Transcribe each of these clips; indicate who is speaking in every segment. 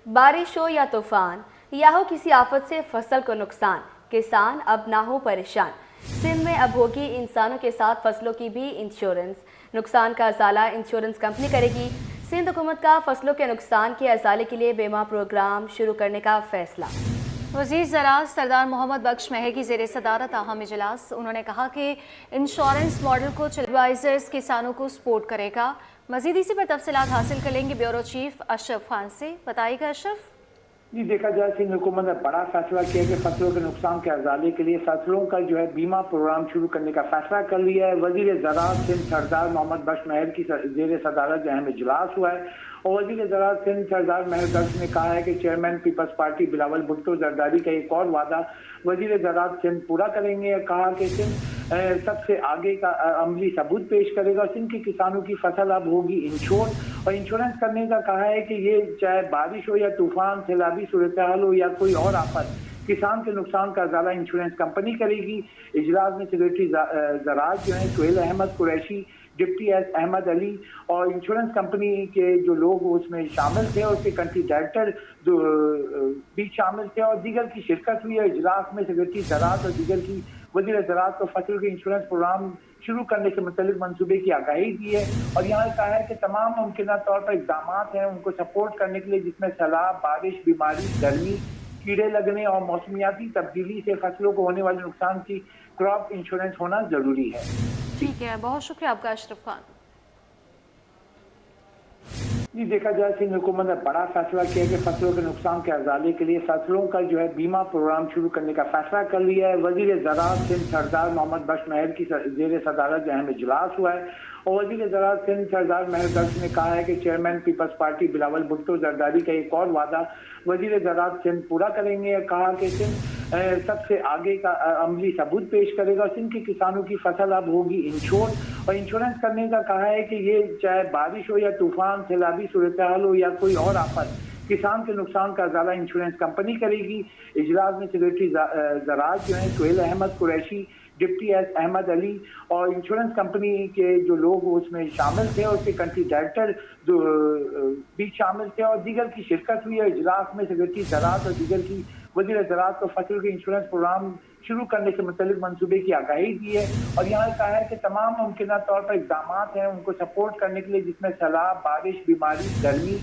Speaker 1: बारिश हो या तूफान या हो किसी आफत से फसल को नुकसान, किसान अब ना हो परेशान। सिंध में अब होगी इंसानों के साथ फसलों की भी इंश्योरेंस। नुकसान का अजाला इंश्योरेंस कंपनी करेगी। सिंध हुकूमत का फसलों के नुकसान के अजाले के लिए बीमा प्रोग्राम शुरू करने का फैसला।
Speaker 2: वज़ीर ज़राअत सरदार मोहम्मद बख्श महर की ज़ेर सदारत अहम इजलास। उन्होंने कहा कि इंश्योरेंस मॉडल को एडवाइजर्स किसानों को सपोर्ट करेगा। मज़ीद इसी पर तफसीलात हासिल कर लेंगे ब्यूरो चीफ अशरफ खान से। बताइएगा अशरफ।
Speaker 3: जी, देखा जाए सिंध हुकूमत ने बड़ा फैसला किया कि फसलों के नुकसान के अजाले के लिए फसलों का बीमा प्रोग्राम शुरू करने का फैसला कर लिया है। वज़ीर ज़राअत सिंध सरदार मोहम्मद बख्श महर की ज़ेर सदारत अहम इजलास हुआ है और वज़ीर ज़राअत सिंध सरदार महर बख्श ने कहा है कि चेयरमैन पीपल्स पार्टी बिलावल भुट्टो जरदारी का एक और वादा वज़ीर ज़राअत सिंध पूरा करेंगे। कहा कि सिंध सबसे आगे का अमली सबूत पेश करेगा और सिंध के किसानों की फसल अब होगी इंश्योर और इंश्योरेंस करने का कहा है कि ये चाहे बारिश हो या तूफान, सैलाबी सूरत हाल हो या कोई और आफत, किसान के नुकसान का अजाला इंश्योरेंस कंपनी करेगी। इजलास में सेक्रेटरी ज़राअत सुहेल अहमद कुरैशी, डिप्टी अहमद अली और इंश्योरेंस कंपनी के जो लोग उसमें शामिल थे, उसके कंट्री डायरेक्टर जो भी शामिल थे और दीगर की शिरकत हुई है। इजलास में सेक्रेटरी ज़राअत और दीगर की वज़ीर ज़राअत को फसल के इंश्योरेंस प्रोग्राम शुरू करने से मुतल्लिक मंसूबे की आगाही दी है और यहाँ कहा है कि तमाम मुमकिन तौर पर इक़दाम हैं उनको सपोर्ट करने के लिए, जिसमें सैलाब, बारिश, बीमारी, गर्मी, कीड़े लगने और मौसमियाती तब्दीली से फसलों को होने वाले नुकसान की क्रॉप इंश्योरेंस होना जरूरी है।
Speaker 2: ठीक है, बहुत शुक्रिया आपका अशरफ खान।
Speaker 3: जी, देखा जाए सिंध हुकूमत ने बड़ा फैसला किया कि फसलों के नुकसान के अजाले के लिए फसलों का बीमा प्रोग्राम शुरू करने का फैसला कर लिया है। वज़ीर ज़राअत सिंध सरदार मोहम्मद बख्श महर की ज़ेर सदारत अहम इजलास हुआ है और वज़ीर ज़राअत सिंध सरदार महर बख्श ने कहा है कि चेयरमैन पीपल्स पार्टी बिलावल भुट्टो जरदारी का एक और वादा वज़ीर ज़राअत सिंध पूरा करेंगे। कहा कि सिंध सबसे आगे का अमली सबूत पेश करेगा और सिंध के किसानों की फसल अब होगी इंश्योर और इंश्योरेंस करने का कहा है कि ये चाहे बारिश हो या तूफान, सैलाबी सूरत हाल हो या कोई और आफत, किसान के नुकसान का अजाला इंश्योरेंस कंपनी करेगी। इजलास में सेक्रेटरी ज़राअत सुहेल अहमद कुरैशी, डिप्टी अहमद अली और इंश्योरेंस कंपनी के जो लोग उसमें शामिल थे, उसके कंट्री डायरेक्टर जो भी शामिल थे और दीगर की शिरकत हुई है। इजलास में सेक्रेटरी ज़राअत और दीगर की वज़ीर ज़राअत को फसल के इंश्योरेंस प्रोग्राम शुरू करने से मुतल्लिक मंसूबे की आगाही दी है और यहाँ कहा है कि तमाम मुमकिन तौर पर इक़दाम हैं उनको सपोर्ट करने के लिए, जिसमें सैलाब, बारिश, बीमारी, गर्मी,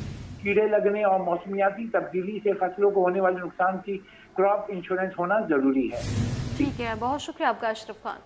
Speaker 3: कीड़े लगने और मौसमियाती तब्दीली से फसलों को होने वाले नुकसान की क्रॉप इंश्योरेंस होना जरूरी है।
Speaker 2: ठीक है, बहुत शुक्रिया आपका अशरफ खान।